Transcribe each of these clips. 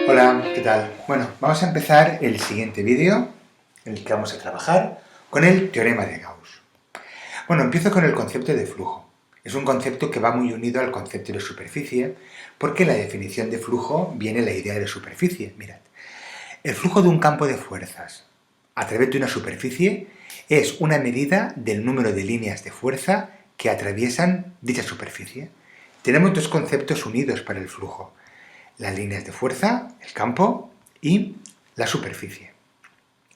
Hola, ¿qué tal? Bueno, vamos a empezar el siguiente vídeo en el que vamos a trabajar con el teorema de Gauss. Bueno, empiezo con el concepto de flujo. Es un concepto que va muy unido al concepto de superficie porque en la definición de flujo viene la idea de superficie. Mirad, el flujo de un campo de fuerzas a través de una superficie es una medida del número de líneas de fuerza que atraviesan dicha superficie. Tenemos dos conceptos unidos para el flujo: las líneas de fuerza, el campo, y la superficie.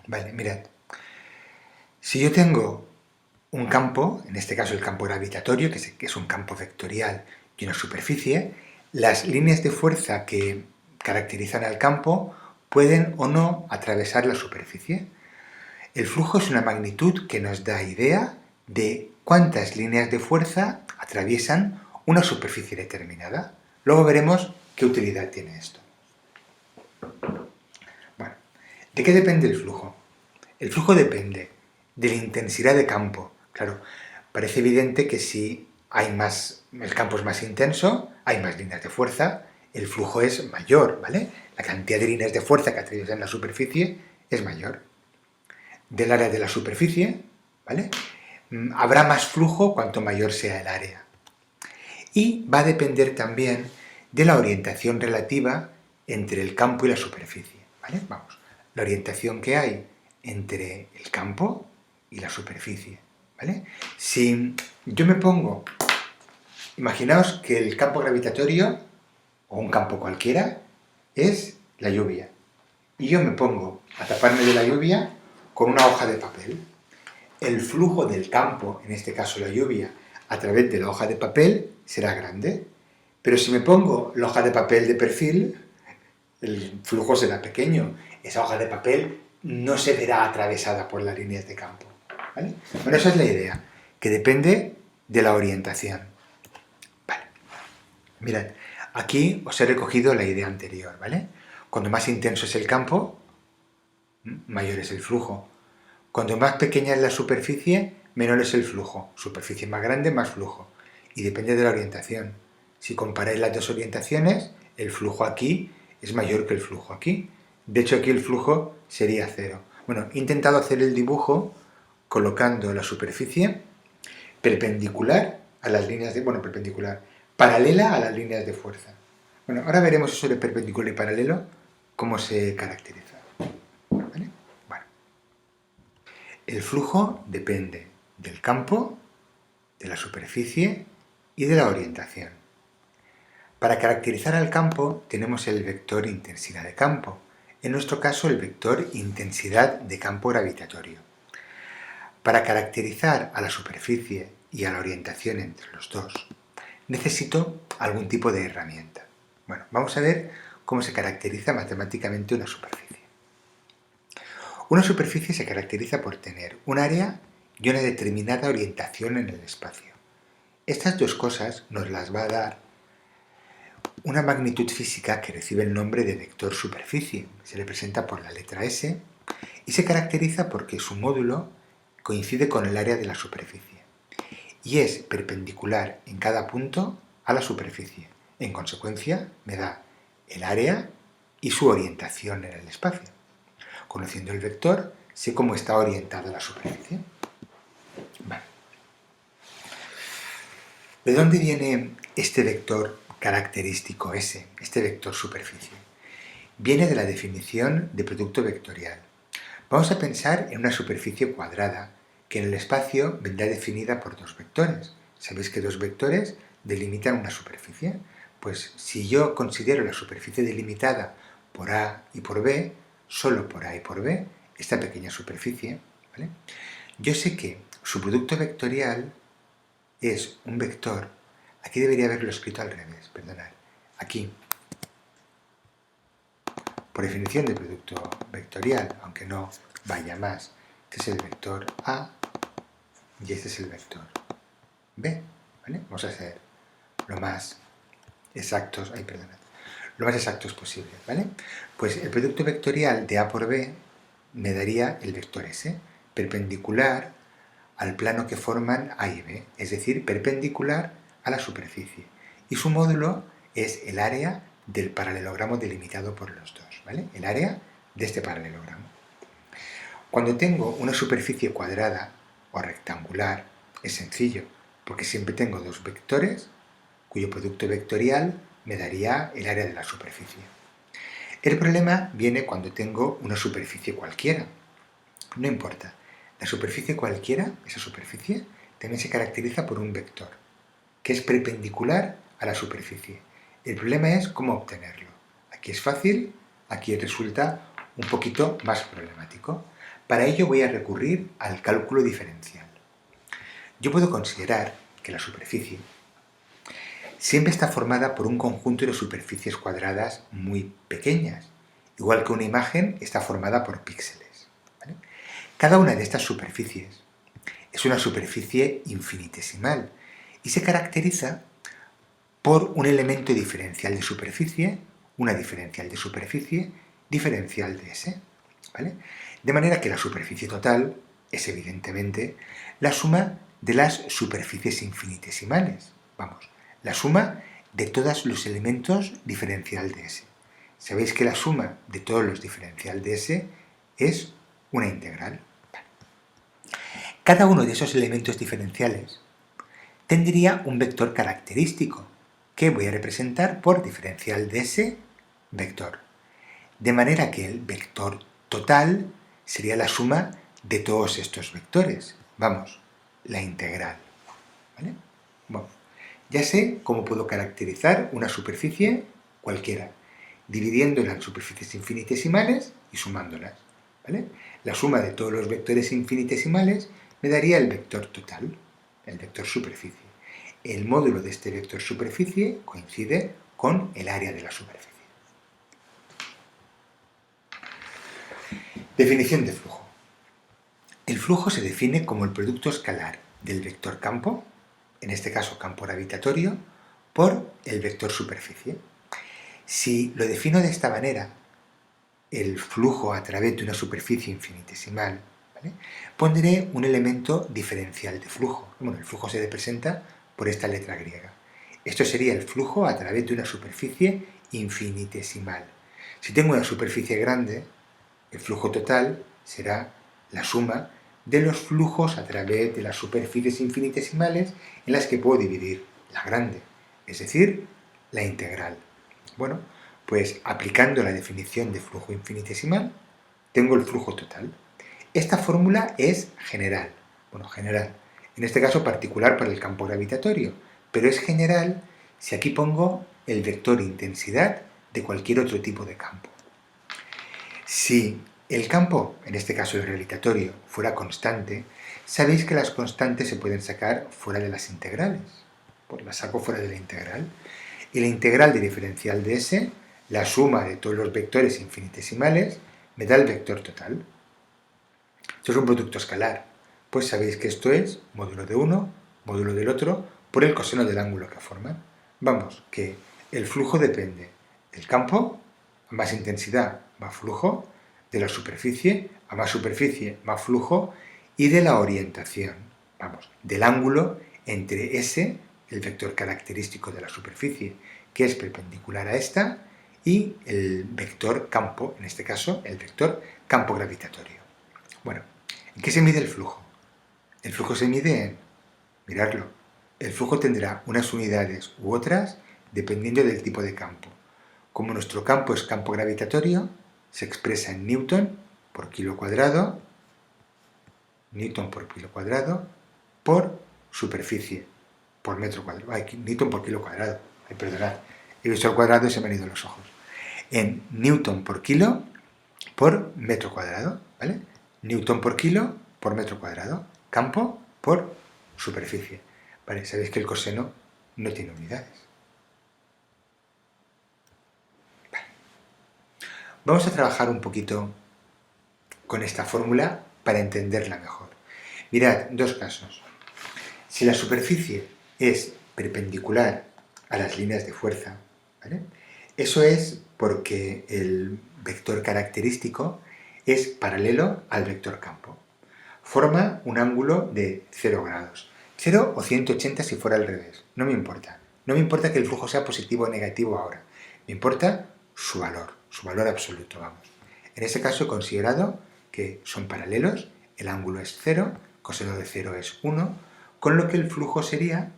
Vale, mirad. Si yo tengo un campo, en este caso el campo gravitatorio, que es un campo vectorial, y una superficie, las líneas de fuerza que caracterizan al campo pueden o no atravesar la superficie. El flujo es una magnitud que nos da idea de cuántas líneas de fuerza atraviesan una superficie determinada. Luego veremos qué utilidad tiene esto. Bueno, ¿de qué depende el flujo? El flujo depende de la intensidad de campo. Claro, parece evidente que si el campo es más intenso, hay más líneas de fuerza, el flujo es mayor, ¿vale? La cantidad de líneas de fuerza que atraviesan la superficie es mayor. Del área de la superficie, ¿vale? Habrá más flujo cuanto mayor sea el área. Y va a depender también de la orientación relativa entre el campo y la superficie, ¿vale? Vamos, la orientación que hay entre el campo y la superficie, ¿vale? Si yo me pongo, imaginaos que el campo gravitatorio, o un campo cualquiera, es la lluvia, y yo me pongo a taparme de la lluvia con una hoja de papel. El flujo del campo, en este caso la lluvia, a través de la hoja de papel será grande, pero si me pongo la hoja de papel de perfil, el flujo será pequeño. Esa hoja de papel no se verá atravesada por las líneas de campo, ¿vale? Bueno, esa es la idea, que depende de la orientación. Vale. Mirad, aquí os he recogido la idea anterior, ¿vale? Cuando más intenso es el campo, mayor es el flujo. Cuando más pequeña es la superficie, menor es el flujo. Superficie más grande, más flujo. Y depende de la orientación. Si comparáis las dos orientaciones, el flujo aquí es mayor que el flujo aquí. De hecho, aquí el flujo sería cero. Bueno, he intentado hacer el dibujo colocando la superficie perpendicular a las líneas de... Bueno, perpendicular, paralela a las líneas de fuerza. Bueno, ahora veremos eso de perpendicular y paralelo, cómo se caracteriza. ¿Vale? Bueno. El flujo depende del campo, de la superficie y de la orientación. Para caracterizar al campo tenemos el vector intensidad de campo, en nuestro caso el vector intensidad de campo gravitatorio. Para caracterizar a la superficie y a la orientación entre los dos, necesito algún tipo de herramienta. Bueno, vamos a ver cómo se caracteriza matemáticamente una superficie. Una superficie se caracteriza por tener un área y una determinada orientación en el espacio. Estas dos cosas nos las va a dar una magnitud física que recibe el nombre de vector superficie. Se representa por la letra S y se caracteriza porque su módulo coincide con el área de la superficie y es perpendicular en cada punto a la superficie. En consecuencia, me da el área y su orientación en el espacio. Conociendo el vector, sé cómo está orientada la superficie. Vale. ¿De dónde viene este vector característico S, este vector superficie? Viene de la definición de producto vectorial. Vamos a pensar en una superficie cuadrada que en el espacio vendrá definida por dos vectores. ¿Sabéis que dos vectores delimitan una superficie? Pues si yo considero la superficie delimitada por A y por B, solo por A y por B, esta pequeña superficie, ¿vale? Yo sé que su producto vectorial es un vector. Aquí debería haberlo escrito al revés, perdonad. Aquí, por definición de producto vectorial, aunque no vaya más, este es el vector A y este es el vector B, ¿vale? Vamos a ser lo más exactos, lo más exactos posible, ¿vale? Pues el producto vectorial de A por B me daría el vector S, perpendicular al plano que forman A y B, es decir, perpendicular a la superficie. Y su módulo es el área del paralelogramo delimitado por los dos, ¿vale? El área de este paralelogramo. Cuando tengo una superficie cuadrada o rectangular, es sencillo, porque siempre tengo dos vectores, cuyo producto vectorial me daría el área de la superficie. El problema viene cuando tengo una superficie cualquiera. No importa, la superficie cualquiera, esa superficie, también se caracteriza por un vector, que es perpendicular a la superficie. El problema es cómo obtenerlo. Aquí es fácil, aquí resulta un poquito más problemático. Para ello voy a recurrir al cálculo diferencial. Yo puedo considerar que la superficie siempre está formada por un conjunto de superficies cuadradas muy pequeñas, igual que una imagen está formada por píxeles, ¿vale? Cada una de estas superficies es una superficie infinitesimal y se caracteriza por un elemento diferencial de superficie, una diferencial de superficie, diferencial de S, ¿vale? De manera que la superficie total es evidentemente la suma de las superficies infinitesimales, vamos, la suma de todos los elementos diferencial de S. Sabéis que la suma de todos los diferencial de S es una integral. Cada uno de esos elementos diferenciales tendría un vector característico que voy a representar por diferencial de S vector. De manera que el vector total sería la suma de todos estos vectores. Vamos, la integral, ¿vale? Bueno, ya sé cómo puedo caracterizar una superficie cualquiera, dividiéndola en superficies infinitesimales y sumándolas, ¿vale? La suma de todos los vectores infinitesimales me daría el vector total, el vector superficie. El módulo de este vector superficie coincide con el área de la superficie. Definición de flujo. El flujo se define como el producto escalar del vector campo, en este caso campo gravitatorio, por el vector superficie. Si lo defino de esta manera, el flujo a través de una superficie infinitesimal, ¿vale?, pondré un elemento diferencial de flujo. Bueno, el flujo se representa por esta letra griega. Esto sería el flujo a través de una superficie infinitesimal. Si tengo una superficie grande, el flujo total será la suma de los flujos a través de las superficies infinitesimales en las que puedo dividir la grande, es decir, la integral. Bueno, pues aplicando la definición de flujo infinitesimal, tengo el flujo total. Esta fórmula es general, general, en este caso particular para el campo gravitatorio, pero es general si aquí pongo el vector intensidad de cualquier otro tipo de campo. Si el campo, en este caso el gravitatorio, fuera constante, sabéis que las constantes se pueden sacar fuera de las integrales. Pues las saco fuera de la integral. Y la integral de diferencial de S, la suma de todos los vectores infinitesimales, me da el vector total. Esto es un producto escalar. Pues sabéis que esto es módulo de uno, módulo del otro, por el coseno del ángulo que forman. Vamos, que el flujo depende del campo, a más intensidad más flujo, de la superficie, a más superficie más flujo, y de la orientación, vamos, del ángulo entre S, el vector característico de la superficie, que es perpendicular a esta, y el vector campo, en este caso, el vector campo gravitatorio. Bueno, ¿en qué se mide el flujo? El flujo se mide en, miradlo, el flujo tendrá unas unidades u otras dependiendo del tipo de campo. Como nuestro campo es campo gravitatorio, se expresa en Newton por kilo cuadrado, por superficie, por metro cuadrado. Newton por kilo cuadrado. Perdonad, he visto el cuadrado y se me han ido los ojos. En Newton por kilo por metro cuadrado, ¿vale? Newton por kilo por metro cuadrado. Campo por superficie. ¿Vale? Sabéis que el coseno no tiene unidades. Vale. Vamos a trabajar un poquito con esta fórmula para entenderla mejor. Mirad, dos casos. Si la superficie es perpendicular a las líneas de fuerza, ¿vale?, eso es porque el vector característico es paralelo al vector campo. Forma un ángulo de 0 grados. 0 o 180 si fuera al revés, no me importa. No me importa que el flujo sea positivo o negativo ahora. Me importa su valor absoluto, vamos. En este caso he considerado que son paralelos, el ángulo es 0, coseno de 0 es 1, con lo que el flujo sería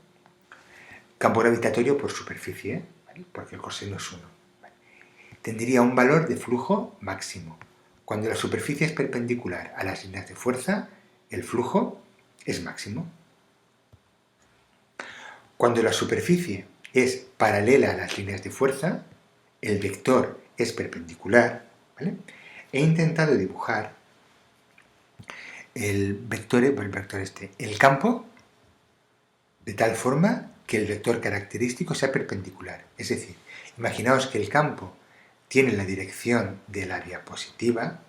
campo gravitatorio por superficie, ¿vale? Porque el coseno es 1. ¿Vale? Tendría un valor de flujo máximo. Cuando la superficie es perpendicular a las líneas de fuerza, el flujo es máximo. Cuando la superficie es paralela a las líneas de fuerza, el vector es perpendicular, ¿vale? He intentado dibujar el campo de tal forma que el vector característico sea perpendicular. Es decir, imaginaos que el campo tiene la dirección de la diapositiva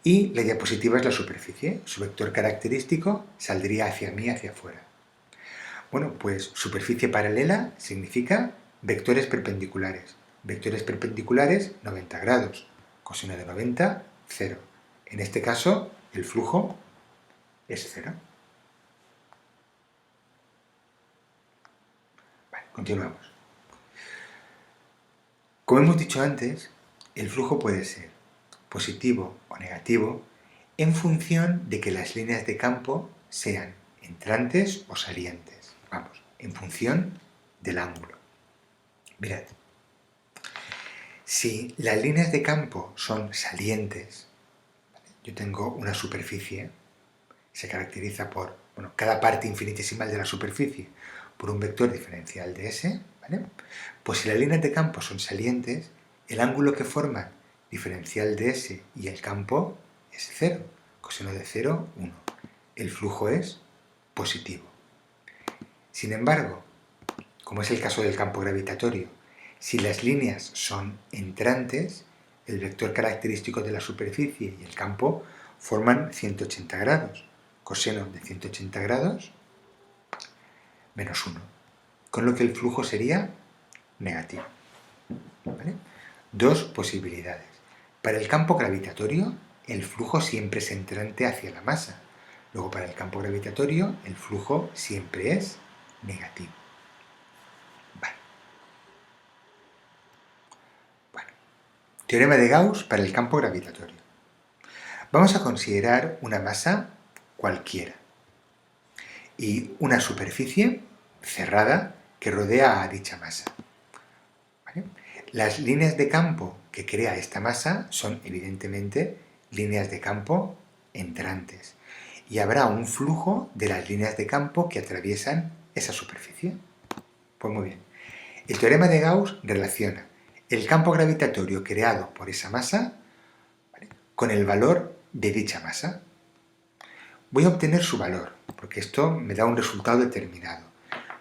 y la diapositiva es la superficie. Su vector característico saldría hacia mí, hacia afuera. Bueno, pues superficie paralela significa vectores perpendiculares. Vectores perpendiculares, 90 grados. Coseno de 90, 0. En este caso, el flujo es 0. Vale, continuamos. Como hemos dicho antes, el flujo puede ser positivo o negativo en función de que las líneas de campo sean entrantes o salientes. Vamos, en función del ángulo. Mirad, si las líneas de campo son salientes, ¿vale? Yo tengo una superficie, se caracteriza por, cada parte infinitesimal de la superficie por un vector diferencial de S, ¿vale? Pues si las líneas de campo son salientes, el ángulo que forman diferencial de S y el campo es 0, coseno de 0, 1. El flujo es positivo. Sin embargo, como es el caso del campo gravitatorio, si las líneas son entrantes, el vector característico de la superficie y el campo forman 180 grados. Coseno de 180 grados menos 1. Con lo que el flujo sería negativo. ¿Vale? Dos posibilidades. Para el campo gravitatorio, el flujo siempre es entrante hacia la masa. Luego, para el campo gravitatorio, el flujo siempre es negativo. Vale. Bueno, teorema de Gauss para el campo gravitatorio. Vamos a considerar una masa cualquiera y una superficie cerrada que rodea a dicha masa. ¿Vale? Las líneas de campo que crea esta masa son evidentemente líneas de campo entrantes y habrá un flujo de las líneas de campo que atraviesan esa superficie. Pues muy bien. El teorema de Gauss relaciona el campo gravitatorio creado por esa masa, ¿vale?, con el valor de dicha masa. Voy a obtener su valor, porque esto me da un resultado determinado.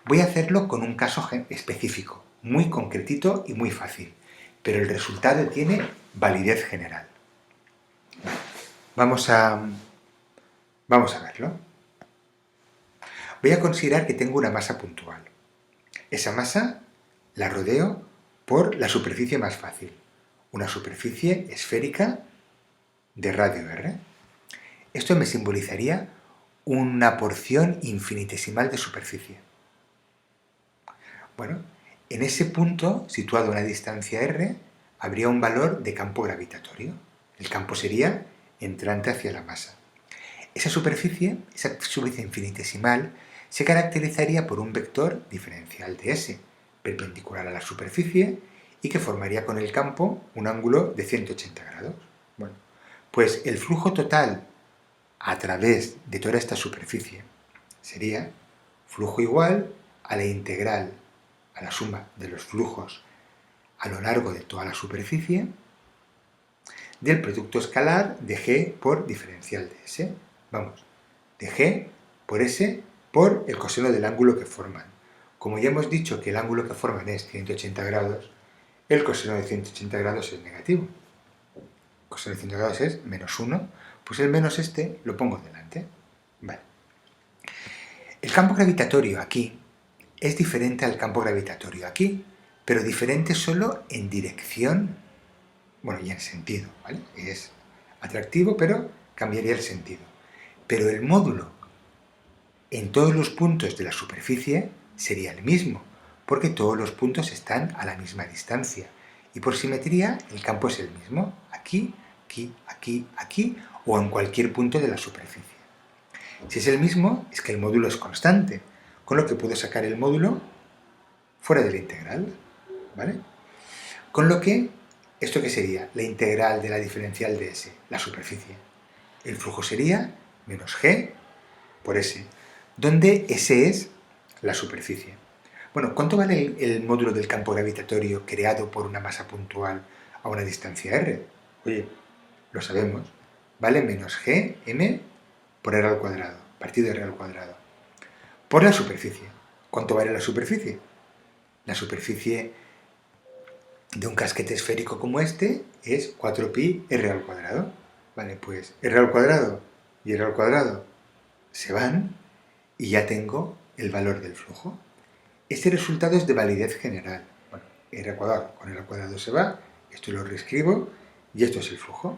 Voy a hacerlo con un caso específico, muy concretito y muy fácil, pero el resultado tiene validez general. Vamos a verlo. Voy a considerar que tengo una masa puntual. Esa masa la rodeo por la superficie más fácil, una superficie esférica de radio r. Esto me simbolizaría una porción infinitesimal de superficie. Bueno, en ese punto, situado a una distancia r, habría un valor de campo gravitatorio. El campo sería entrante hacia la masa. Esa superficie infinitesimal, se caracterizaría por un vector diferencial de S, perpendicular a la superficie, y que formaría con el campo un ángulo de 180 grados. Bueno, pues el flujo total a través de toda esta superficie sería flujo igual a la integral, a la suma de los flujos a lo largo de toda la superficie del producto escalar de G por diferencial de S. Vamos, de G por S por el coseno del ángulo que forman. Como ya hemos dicho que el ángulo que forman es 180 grados, el coseno de 180 grados es negativo. El coseno de 180 grados es menos 1, pues el menos este lo pongo delante. Vale. El campo gravitatorio aquí es diferente al campo gravitatorio aquí, pero diferente solo en dirección, y en sentido, ¿vale? Es atractivo, pero cambiaría el sentido. Pero el módulo en todos los puntos de la superficie sería el mismo, porque todos los puntos están a la misma distancia. Y por simetría, el campo es el mismo, aquí, aquí, aquí, aquí, o en cualquier punto de la superficie. Si es el mismo, es que el módulo es constante, con lo que puedo sacar el módulo fuera de la integral, ¿vale? Con lo que, ¿esto qué sería? La integral de la diferencial de S, la superficie. El flujo sería menos G por S, donde S es la superficie. Bueno, ¿cuánto vale el módulo del campo gravitatorio creado por una masa puntual a una distancia r? Oye, lo sabemos. Vale menos g m por r al cuadrado, partido de r al cuadrado. Por la superficie. ¿Cuánto vale la superficie? La superficie de un casquete esférico como este es 4pi r al cuadrado. Vale, pues r al cuadrado y r al cuadrado se van y ya tengo el valor del flujo. Este resultado es de validez general. Bueno, r al cuadrado con r al cuadrado se va, esto lo reescribo y esto es el flujo.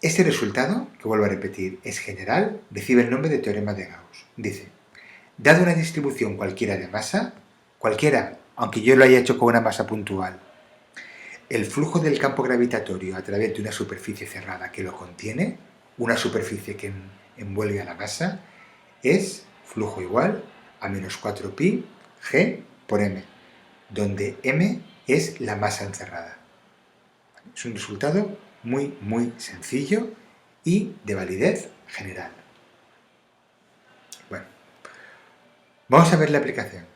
Este resultado, que vuelvo a repetir, es general, recibe el nombre de teorema de Gauss. Dice, dada una distribución cualquiera de masa, cualquiera, aunque yo lo haya hecho con una masa puntual, el flujo del campo gravitatorio a través de una superficie cerrada que lo contiene, una superficie que envuelve a la masa, es flujo igual a menos 4pi g por m, donde m es la masa encerrada. Es un resultado muy, muy sencillo y de validez general. Bueno, vamos a ver la aplicación.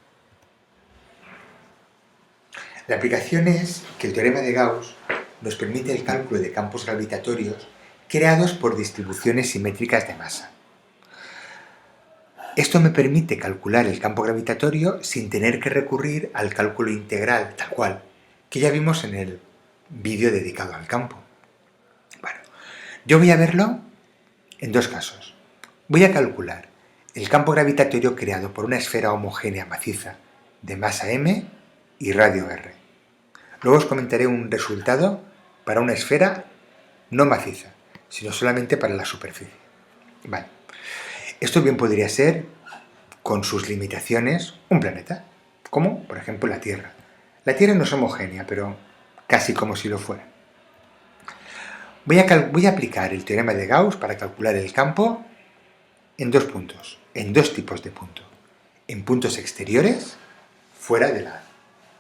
La aplicación es que el teorema de Gauss nos permite el cálculo de campos gravitatorios creados por distribuciones simétricas de masa. Esto me permite calcular el campo gravitatorio sin tener que recurrir al cálculo integral, tal cual, que ya vimos en el vídeo dedicado al campo. Bueno, yo voy a verlo en dos casos. Voy a calcular el campo gravitatorio creado por una esfera homogénea maciza de masa m y radio r. Luego os comentaré un resultado para una esfera no maciza, sino solamente para la superficie. Vale. Esto bien podría ser, con sus limitaciones, un planeta, como por ejemplo la Tierra. La Tierra no es homogénea, pero casi como si lo fuera. Voy a aplicar el teorema de Gauss para calcular el campo en dos puntos, en dos tipos de puntos. En puntos exteriores, fuera de la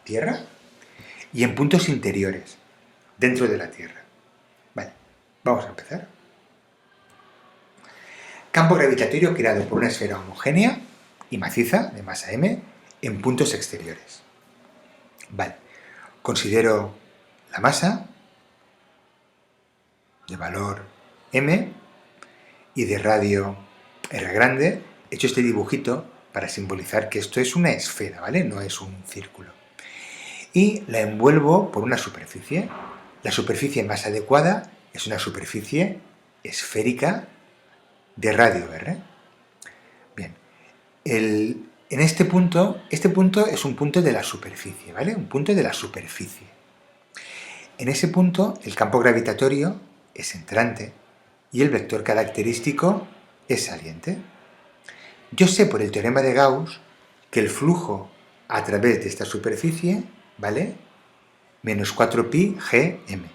Tierra, y en puntos interiores, dentro de la Tierra. Vale, vamos a empezar. Campo gravitatorio creado por una esfera homogénea y maciza de masa m en puntos exteriores. Vale, considero la masa de valor m y de radio r grande. He hecho este dibujito para simbolizar que esto es una esfera, ¿vale? No es un círculo. Y la envuelvo por una superficie. La superficie más adecuada es una superficie esférica de radio r. Bien, en este punto es un punto de la superficie, ¿vale? Un punto de la superficie. En ese punto el campo gravitatorio es entrante y el vector característico es saliente. Yo sé por el teorema de Gauss que el flujo a través de esta superficie vale menos 4pi gm.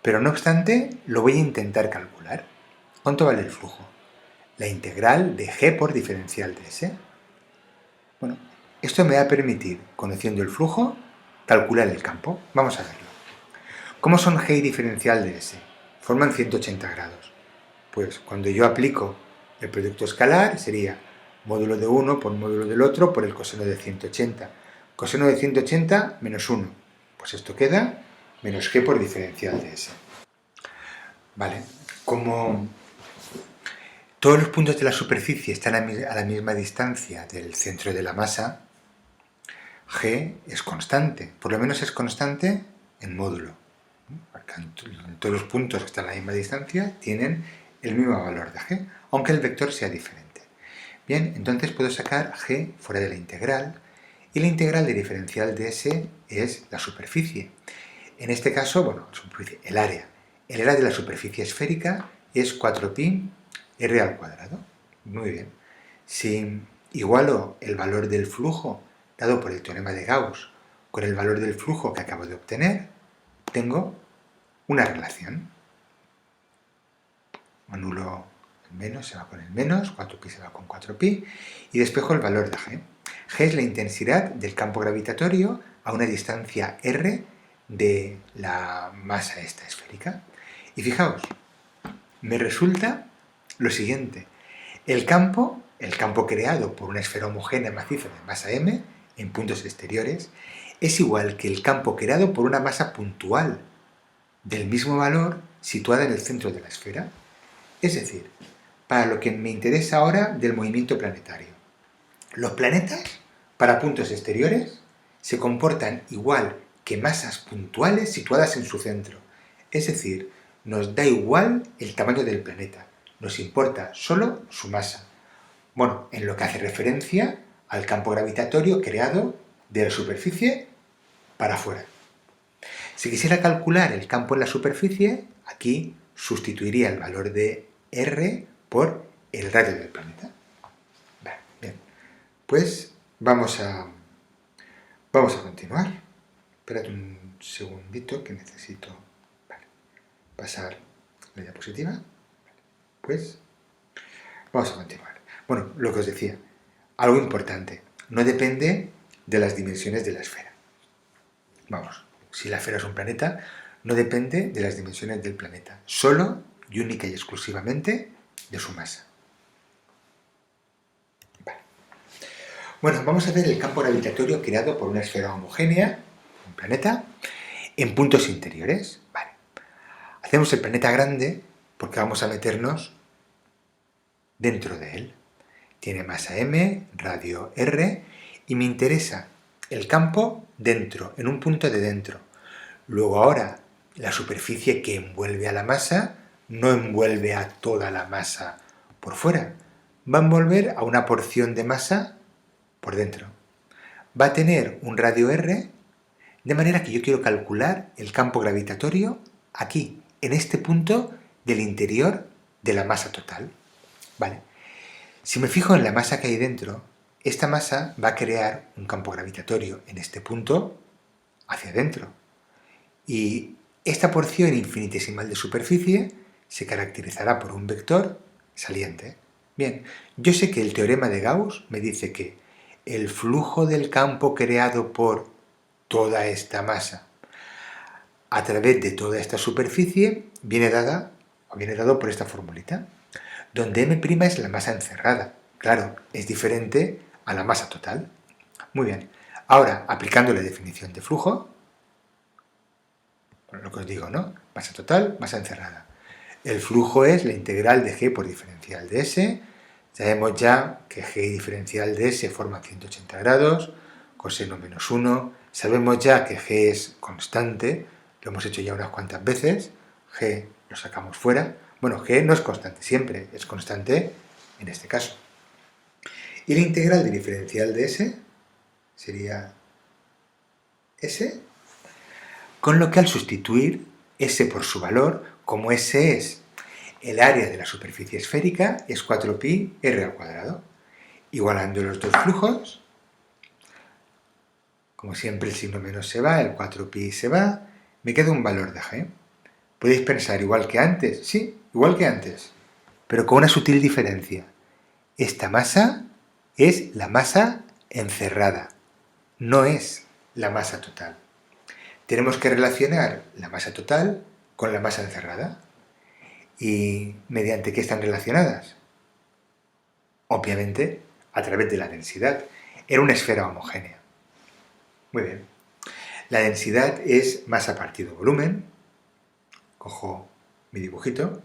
Pero no obstante, lo voy a intentar calcular. ¿Cuánto vale el flujo? La integral de g por diferencial de s. Bueno, esto me va a permitir, conociendo el flujo, calcular el campo. Vamos a verlo. ¿Cómo son g y diferencial de s? Forman 180 grados. Pues cuando yo aplico el producto escalar sería módulo de uno por módulo del otro por el coseno de 180. Coseno de 180 menos 1. Pues esto queda menos g por diferencial de s. Vale, como todos los puntos de la superficie están a la misma distancia del centro de la masa, g es constante, por lo menos es constante en módulo. Todos los puntos que están a la misma distancia tienen el mismo valor de g, aunque el vector sea diferente. Bien, entonces puedo sacar g fuera de la integral, y la integral de diferencial de s es la superficie. En este caso, bueno, el área. El área de la superficie esférica es 4pi r al cuadrado. Muy bien. Si igualo el valor del flujo dado por el teorema de Gauss con el valor del flujo que acabo de obtener, tengo una relación. Anulo el menos, se va con el menos, 4pi se va con 4pi, y despejo el valor de G. G es la intensidad del campo gravitatorio a una distancia r de la masa esta esférica. Y fijaos, me resulta lo siguiente. El campo creado por una esfera homogénea maciza de masa m en puntos exteriores es igual que el campo creado por una masa puntual del mismo valor situada en el centro de la esfera. Es decir, para lo que me interesa ahora del movimiento planetario. Los planetas, para puntos exteriores, se comportan igual que masas puntuales situadas en su centro. Es decir, nos da igual el tamaño del planeta, nos importa solo su masa. Bueno, en lo que hace referencia al campo gravitatorio creado de la superficie para afuera. Si quisiera calcular el campo en la superficie, aquí sustituiría el valor de R por el radio del planeta. Bien, pues vamos a continuar. Esperad un segundito que necesito pasar la diapositiva. Pues vamos a continuar. Bueno, lo que os decía, algo importante, no depende de las dimensiones de la esfera. Vamos, si la esfera es un planeta, no depende de las dimensiones del planeta, solo y única y exclusivamente de su masa. Vale. Bueno, vamos a ver el campo gravitatorio creado por una esfera homogénea, un planeta, en puntos interiores. Vale. Hacemos el planeta grande porque vamos a meternos dentro de él. Tiene masa m, radio r, y me interesa el campo dentro, en un punto de dentro. Luego ahora, la superficie que envuelve a la masa no envuelve a toda la masa por fuera, va a envolver a una porción de masa por dentro. Va a tener un radio r, de manera que yo quiero calcular el campo gravitatorio aquí, en este punto del interior de la masa total. Vale. Si me fijo en la masa que hay dentro, esta masa va a crear un campo gravitatorio en este punto hacia adentro. Y esta porción infinitesimal de superficie se caracterizará por un vector saliente. Bien, yo sé que el teorema de Gauss me dice que el flujo del campo creado por toda esta masa a través de toda esta superficie viene dado por esta formulita, donde m' es la masa encerrada. Claro, es diferente a la masa total. Muy bien. Ahora, aplicando la definición de flujo, lo que os digo, ¿no? Masa total, masa encerrada. El flujo es la integral de g por diferencial de s. Sabemos ya que g diferencial de s forma 180 grados, coseno menos 1. Sabemos ya que g es constante, lo hemos hecho ya unas cuantas veces. G lo sacamos fuera. Bueno, g no es constante siempre, es constante en este caso. Y la integral de diferencial de s sería s, con lo que al sustituir s por su valor, como s es el área de la superficie esférica, es 4pi r al cuadrado. Igualando los dos flujos, como siempre el signo menos se va, el 4pi se va, me queda un valor de g. ¿Podéis pensar igual que antes? Sí, igual que antes, pero con una sutil diferencia. Esta masa es la masa encerrada, no es la masa total. Tenemos que relacionar la masa total con la masa encerrada. ¿Y mediante qué están relacionadas? Obviamente, a través de la densidad. Era una esfera homogénea. Muy bien. La densidad es masa partido volumen. Cojo mi dibujito.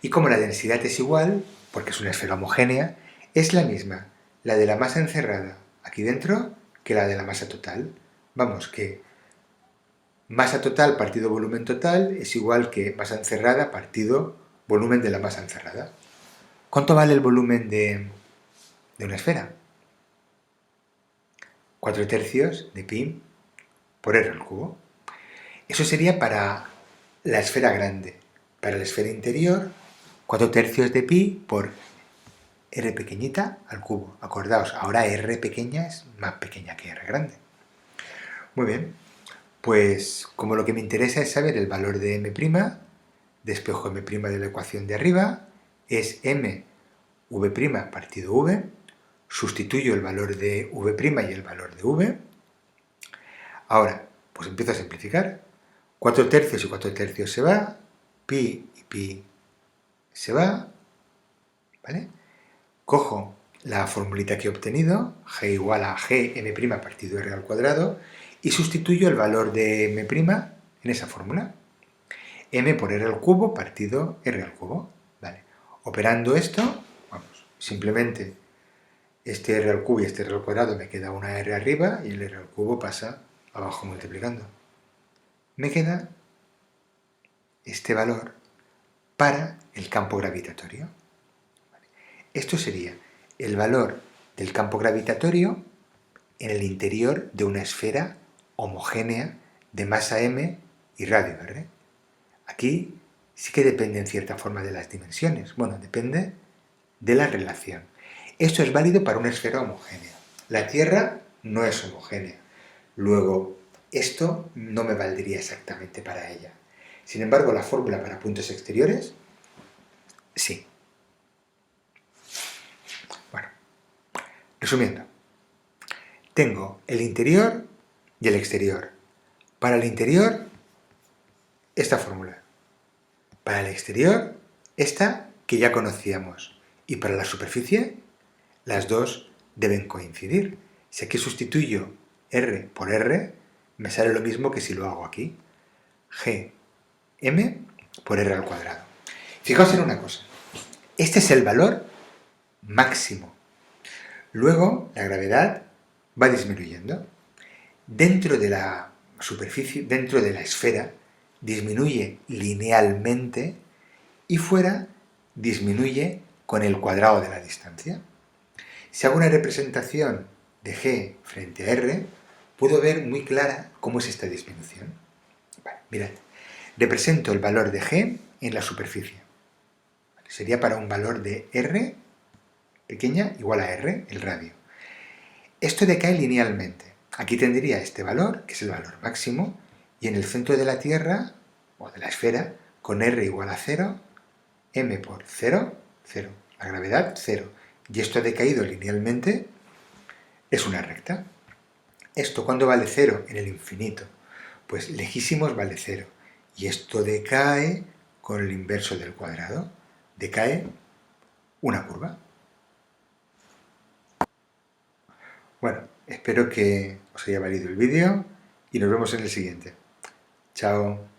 Y como la densidad es igual, porque es una esfera homogénea, es la misma la de la masa encerrada aquí dentro que la de la masa total. Vamos, que masa total partido volumen total es igual que masa encerrada partido volumen de la masa encerrada. ¿Cuánto vale el volumen de una esfera? 4/3 de pi por r al cubo. Eso sería para la esfera grande. Para la esfera interior, 4/3 de pi por R pequeñita al cubo. Acordaos, ahora R pequeña es más pequeña que R grande. Muy bien, pues como lo que me interesa es saber el valor de m', despejo m' de la ecuación de arriba, es m v' partido v, sustituyo el valor de v' y el valor de v. Ahora, pues empiezo a simplificar. 4 tercios y 4 tercios se va, pi y pi se va, ¿vale? Cojo la formulita que he obtenido, g igual a gm' partido r al cuadrado, y sustituyo el valor de m' en esa fórmula. M por r al cubo partido r al cubo. Vale. Operando esto, vamos, simplemente este r al cubo y este r al cuadrado me queda una r arriba y el r al cubo pasa abajo multiplicando. Me queda este valor para el campo gravitatorio. Esto sería el valor del campo gravitatorio en el interior de una esfera homogénea de masa m y radio r. Aquí sí que depende en cierta forma de las dimensiones. Bueno, depende de la relación. Esto es válido para una esfera homogénea. La Tierra no es homogénea. Luego, esto no me valdría exactamente para ella. Sin embargo, la fórmula para puntos exteriores, sí. Bueno, resumiendo, tengo el interior y el exterior. Para el interior, esta fórmula. Para el exterior, esta que ya conocíamos. Y para la superficie, las dos deben coincidir. Si aquí sustituyo r por r, me sale lo mismo que si lo hago aquí. Gm por r al cuadrado. Fijaos en una cosa. Este es el valor máximo. Luego, la gravedad va disminuyendo. Dentro de la superficie, dentro de la esfera, disminuye linealmente y fuera disminuye con el cuadrado de la distancia. Si hago una representación de g frente a r, puedo ver muy clara cómo es esta disminución. Vale, mirad, represento el valor de g en la superficie. Vale, sería para un valor de r pequeña igual a r, el radio. Esto decae linealmente. Aquí tendría este valor, que es el valor máximo, y en el centro de la Tierra, o de la esfera, con r igual a 0, m por 0, 0. La gravedad, 0. Y esto ha decaído linealmente, es una recta. ¿Esto cuándo vale 0? En el infinito. Pues lejísimos vale 0. Y esto decae con el inverso del cuadrado. Decae una curva. Bueno, espero que os haya valido el vídeo y nos vemos en el siguiente. Chao.